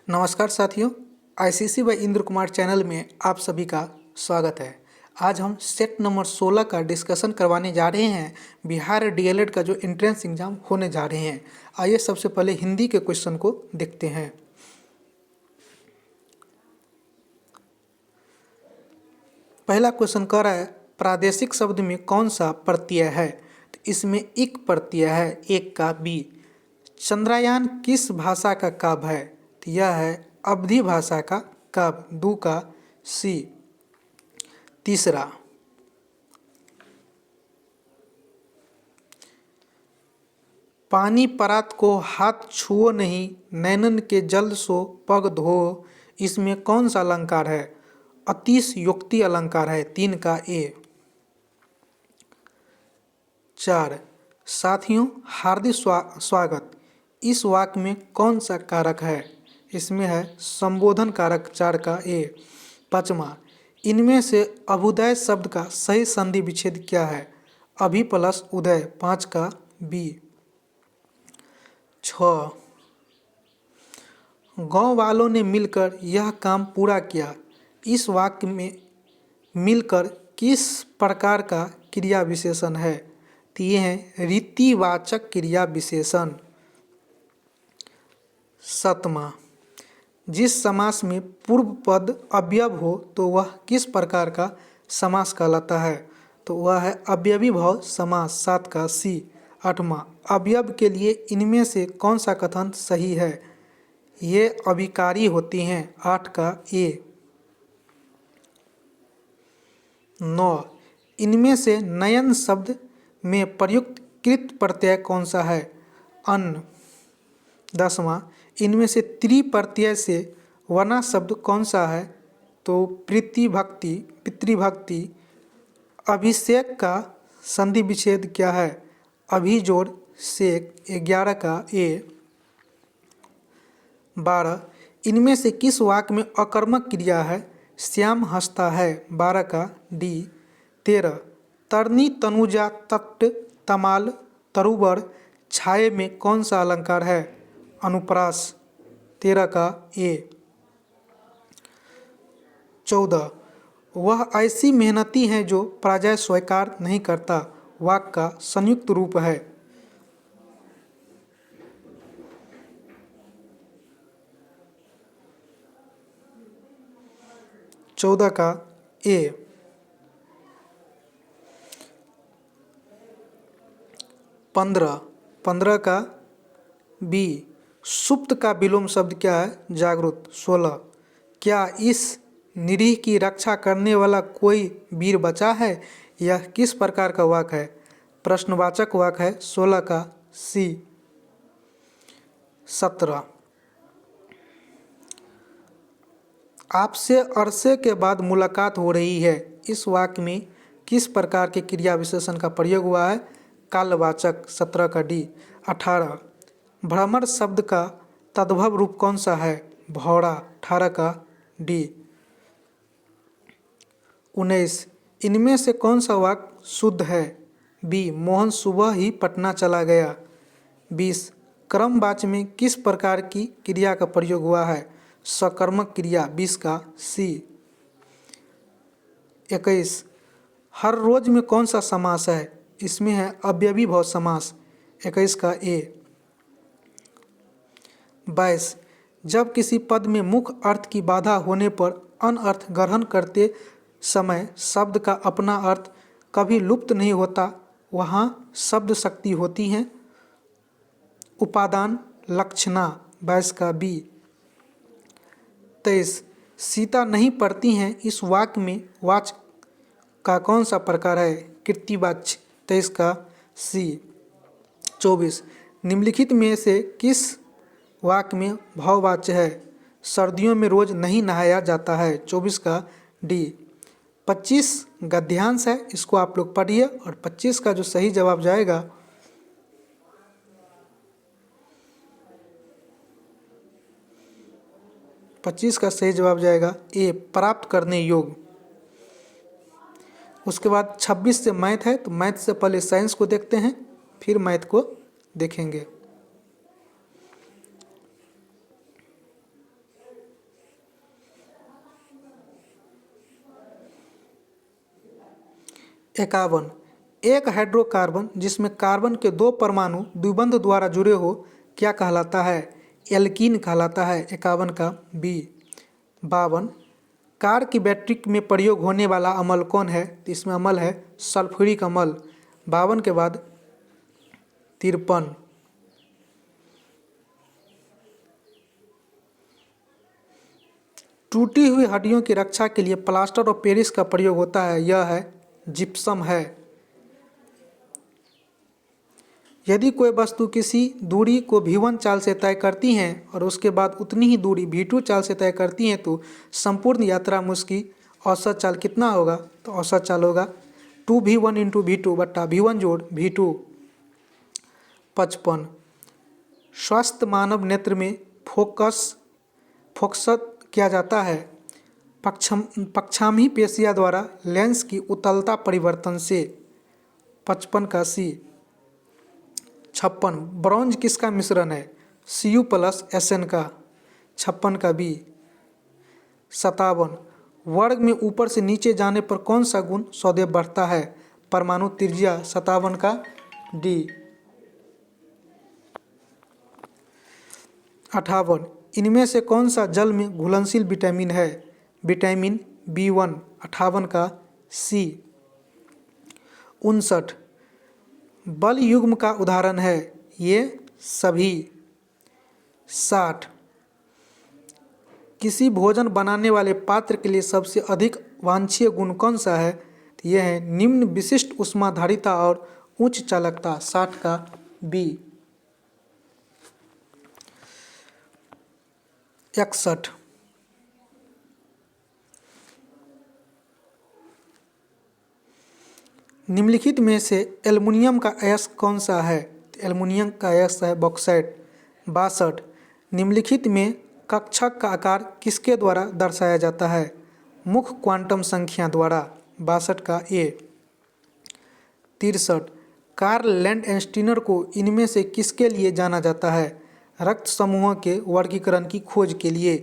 नमस्कार साथियों, ICC by Indra Kumar channel में आप सभी का स्वागत है। आज हम सेट नंबर 16 का डिस्कशन करवाने जा रहे हैं। बिहार डीएलएड का जो एंट्रेंस एग्जाम होने जा रहे हैं। आइए सबसे पहले हिंदी के क्वेश्चन को देखते हैं। पहला क्वेश्चन कह रहा है प्रादेशिक शब्द में कौन सा प्रत्यय है। तो इसमें इक प्रत्यय है, एक का बी। चंद्रयान किस भाषा का काव्य है। तो यह है अवधी भाषा का काव्य, दू का सी। तीसरा, पानी परात को हाथ छुओ नहीं, नैनन के जल सो पग धो। इसमें कौन सा अलंकार है। अतिशयोक्ति अलंकार है, 3 का ए। 4, साथियों हार्दिक स्वागत। इस वाक्य में कौन सा कारक है। इसमें है संबोधन कारक, 4 का ए। 5वां, इनमें से अभ्युदय शब्द का सही संधि विच्छेद क्या है। अभि प्लस उदय, 5 का बी। 6, गांव वालों ने मिलकर यह काम पूरा किया। इस वाक्य में मिलकर किस प्रकार का क्रिया विशेषण है। तो ये है रीतिवाचक क्रिया विशेषण। 7वां, जिस समास में पूर्व पद अवयव हो तो वह किस प्रकार का समास कहलाता है। तो वह है अवयवी भाव समास, 7 का सी। 8वां, अवयव के लिए इनमें से कौन सा कथन सही है। ये अभिकारी होती हैं, 8 का ए। 9, इनमें से नयन शब्द में प्रयुक्त कृत प्रत्यय कौन सा है। अन्न। 10वां, इनमें से त्रिप्रत्यय से वना शब्द कौन सा है। तो प्रीतिभक्ति, पितृभक्ति। अभिषेक का संधि विच्छेद क्या है। अभिजोड़ शेक, 11 का ए। 12, इनमें से किस वाक्य में अकर्मक क्रिया है। श्याम हंसता है, 12 का डी। 13, तरनी तनुजा तट तमाल तरुबर छाये में कौन सा अलंकार है। अनुप्रास, 13 का ए। 14, वह ऐसी मेहनती है जो पराजय स्वीकार नहीं करता। वाक्य का संयुक्त रूप है। 14 का ए। 15 का बी। सुप्त का विलोम शब्द क्या है। जागृत, 16। क्या इस निरीह की रक्षा करने वाला कोई वीर बचा है। यह किस प्रकार का वाक्य है। प्रश्नवाचक वाक्य है, 16 का सी। 17, आपसे अरसे के बाद मुलाकात हो रही है। इस वाक्य में किस प्रकार के क्रिया विशेषण का प्रयोग हुआ है। कालवाचक, 17 का डी। 18, भ्रमर शब्द का तद्भव रूप कौन सा है। भौरा, 18 का डी। 19, इनमें से कौन सा वाक्य शुद्ध है। बी, मोहन सुबह ही पटना चला गया। 20, क्रमवाच्य में किस प्रकार की क्रिया का प्रयोग हुआ है। सकर्मक क्रिया, 20 का सी। 21, हर रोज में कौन सा समास है। इसमें है अव्ययी भाव समास, 21 का ए। 22, जब किसी पद में मुख्य अर्थ की बाधा होने पर अनर्थ ग्रहण करते समय शब्द का अपना अर्थ कभी लुप्त नहीं होता, वहाँ शब्द शक्ति होती है। उपादान लक्षणा, 22 का बी। 23, सीता नहीं पढ़ती हैं। इस वाक्य में वाच्य का कौन सा प्रकार है। कृतिवाच्य, 23 का सी। 24, निम्नलिखित में से किस वाक्य में भाववाच्य है। सर्दियों में रोज नहीं नहाया जाता है, 24 का डी। 25 गद्यांश है, इसको आप लोग पढ़िए और 25 का जो सही जवाब जाएगा 25 का सही जवाब जाएगा ए, प्राप्त करने योग्य। उसके बाद 26 से मैथ है, तो मैथ से पहले साइंस को देखते हैं, फिर मैथ को देखेंगे। 51, एक हाइड्रोकार्बन जिसमें कार्बन के 2 परमाणु द्विबंध द्वारा जुड़े हो क्या कहलाता है? एल्कीन कहलाता है। 51 का बी। 52, कार की बैटरी में प्रयोग होने वाला अम्ल कौन है? तो इसमें अम्ल है सल्फ्यूरिक अम्ल। 52 के बाद 53, टूटी हुई हड्डियों की रक्षा के लिए प्लास्टर ऑफ पेरिस का प्रयोग होता है, यह है जिप्सम है। यदि कोई वस्तु किसी दूरी को v1 चाल से तय करती है और उसके बाद उतनी ही दूरी v2 चाल से तय करती है तो संपूर्ण यात्रा में उसकी औसत चाल कितना होगा? तो औसत चाल होगा 2v1 इंटू v2 बट्टा v1 जोड़ v2। 55, स्वस्थ मानव नेत्र में फोकस किया जाता है पक्षामी पेशियां द्वारा लेंस की उत्तलता परिवर्तन से। 55 का सी। 56, ब्रॉन्ज किसका मिश्रण है? Cu प्लस Sn का। 56 का बी। 57, वर्ग में ऊपर से नीचे जाने पर कौन सा गुण सदैव बढ़ता है? परमाणु त्रिज्या। 57 का डी। 58, इनमें से कौन सा जल में घुलनशील विटामिन है? Vitamin B1। 58 का सी। 59, बल युग्म का उदाहरण है? ये सभी। 60, किसी भोजन बनाने वाले पात्र के लिए सबसे अधिक वांछनीय गुण कौन सा है? तो यह है निम्न विशिष्ट ऊष्माधारिता और उच्च चालकता। 60 का बी। 61, निम्नलिखित में से एल्युमिनियम का अयस्क कौन सा है? तो एल्युमिनियम का अयस्क है बॉक्साइट। 62, निम्नलिखित में कक्षक का आकार किसके द्वारा दर्शाया जाता है? मुख्य क्वांटम संख्या द्वारा। 62 का ए। 63, कार्ल लैंडस्टीनर को इनमें से किसके लिए जाना जाता है? रक्त समूहों के वर्गीकरण की खोज के लिए।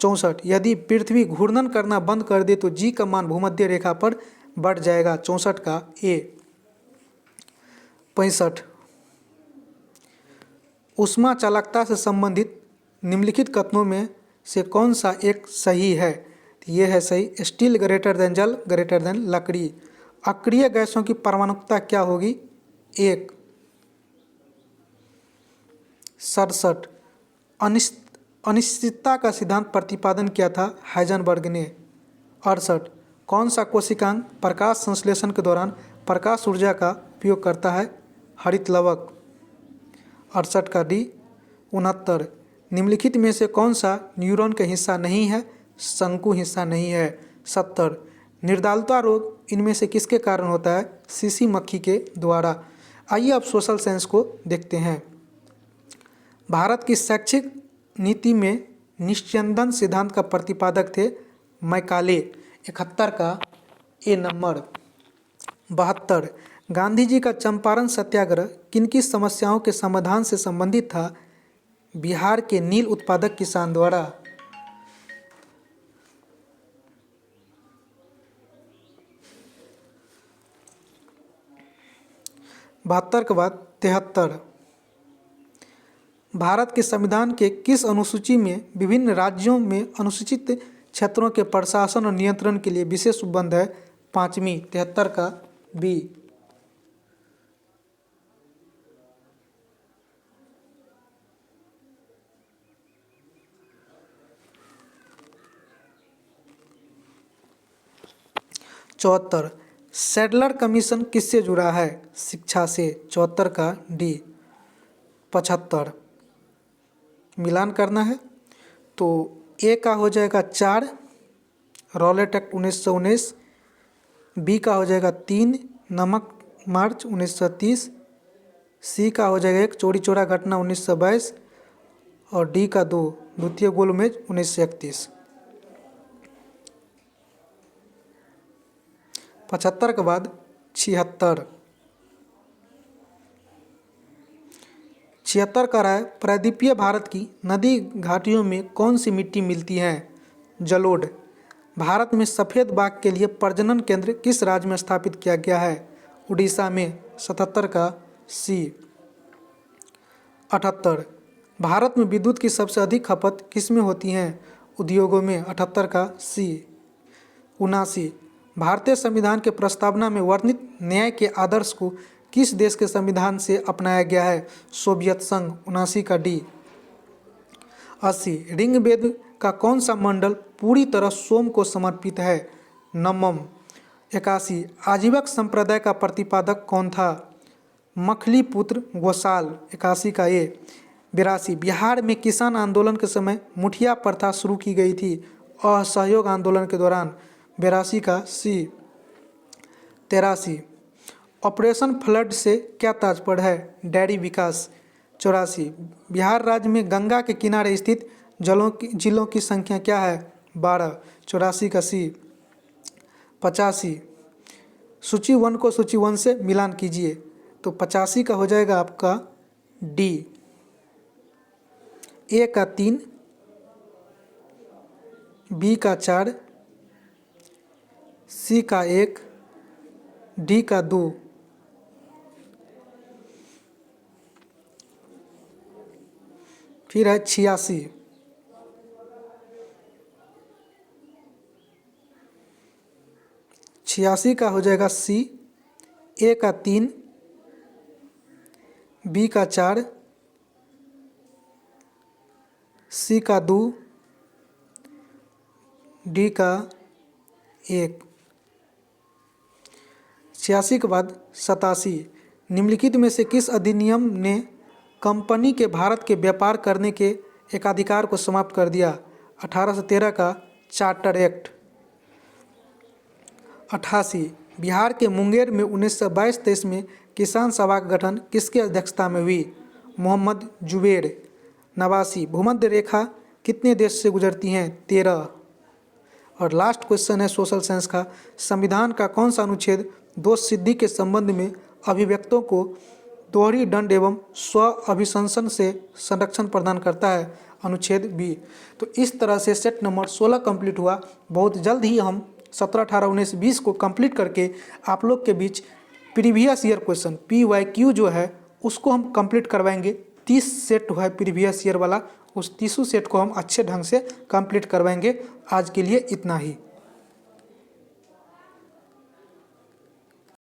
64, यदि पृथ्वी घूर्णन करना बंद कर दे तो जी का मान भूमध्य रेखा पर बढ़ जाएगा। 64 का ए। 65, ऊष्मा चालकता से संबंधित निम्नलिखित कथनों में से कौन सा एक सही है? तो ये है सही, स्टील ग्रेटर देन जल ग्रेटर देन लकड़ी। अक्रिय गैसों की परमाणुकता क्या होगी? 1। 67, अनिश्चितता का सिद्धांत प्रतिपादन किया था हाइजेनबर्ग ने। 68, कौन सा कोशिकांग प्रकाश संश्लेषण के दौरान प्रकाश ऊर्जा का उपयोग करता है? हरित लवक। 68 का डी। 69, निम्नलिखित में से कौन सा न्यूरॉन का हिस्सा नहीं है? शंकु हिस्सा नहीं है। 70, निर्दालता रोग इनमें से किसके कारण होता है? सीसी मक्खी के द्वारा। आइए अब सोशल साइंस को देखते हैं। भारत की शैक्षिक नीति में निस्यंदन सिद्धांत का प्रतिपादक थे मैकाले। 71 का ए नंबर। 72, गांधी जी का चंपारण सत्याग्रह किनकी समस्याओं के समाधान से संबंधित था? बिहार के नील उत्पादक किसान द्वारा। 72 के बाद 73, भारत के संविधान के किस अनुसूची में विभिन्न राज्यों में अनुसूचित क्षेत्रों के प्रशासन और नियंत्रण के लिए विशेष उपबंध है? 5वीं। 73 का बी। 74, सैडलर कमीशन किससे जुड़ा है? शिक्षा से। 74 का डी। 75, मिलान करना है तो ए का हो जाएगा 4, रॉलेट एक्ट 1919। बी का हो जाएगा 3, नमक मार्च 1930। सी का हो जाएगा 1, चोरी चोरा घटना 1922। और डी का 2, द्वितीय गोलमेज 1931। 75 के बाद 76। 76 का राय, प्रायद्वीपीय भारत की नदी घाटियों में कौन सी मिट्टी मिलती है? जलोढ़। भारत में सफ़ेद बाघ के लिए प्रजनन केंद्र किस राज्य में स्थापित किया गया है? उड़ीसा में। 77 का सी। 78 भारत में विद्युत की सबसे अधिक खपत किसमें होती है? उद्योगों में। 78 का सी। 79 भारतीय संविधान के प्रस्तावना में वर्णित न्याय के आदर्श को किस देश के संविधान से अपनाया गया है? सोवियत संघ। 79 का डी। 80 ऋग्वेद का कौन सा मंडल पूरी तरह सोम को समर्पित है? नवम। 81 आजीवक संप्रदाय का प्रतिपादक कौन था? मखली पुत्र गोसाल। 81 का ए। 82 बिहार में किसान आंदोलन के समय मुठिया प्रथा शुरू की गई थी। असहयोग आंदोलन के दौरान। 82 का सी। 83 ऑपरेशन फ्लड से क्या तात्पर्य है? डेयरी विकास। 84 बिहार राज्य में गंगा के किनारे स्थित जिलों की संख्या क्या है? 12। 84 का सी। 85 सूची 1 को सूची 1 से मिलान कीजिए, तो 85 का हो जाएगा आपका डी। ए का 3, बी का 4, सी का 1, डी का 2। फिर है 86। 86 का हो जाएगा सी। ए का 3, बी का 4, सी का 2, डी का 1। 86 के बाद 87 निम्नलिखित में से किस अधिनियम ने कंपनी के भारत के व्यापार करने के एकाधिकार को समाप्त कर दिया? 1813 का चार्टर एक्ट। 88 बिहार के मुंगेर में 1922-23 में किसान सभा का गठन किसकी अध्यक्षता में हुई? मोहम्मद जुबैर। 89 भूमध्य रेखा कितने देश से गुजरती हैं? 13। और लास्ट क्वेश्चन है सोशल साइंस का, संविधान का कौन सा अनुच्छेद दोष सिद्धि के संबंध में अभिव्यक्तों को दोहरी दंड एवं स्व अभिशंसन से संरक्षण प्रदान करता है? अनुच्छेद बी। तो इस तरह से सेट नंबर 16 कंप्लीट हुआ। बहुत जल्द ही हम 17, 18, 19, 20 को कंप्लीट करके आप लोग के बीच प्रीवियस ईयर क्वेश्चन PYQ जो है उसको हम कंप्लीट करवाएंगे। 30 सेट है प्रीवियस ईयर वाला, उस 30 सेट को हम अच्छे ढंग से कंप्लीट करवाएंगे। आज के लिए इतना ही।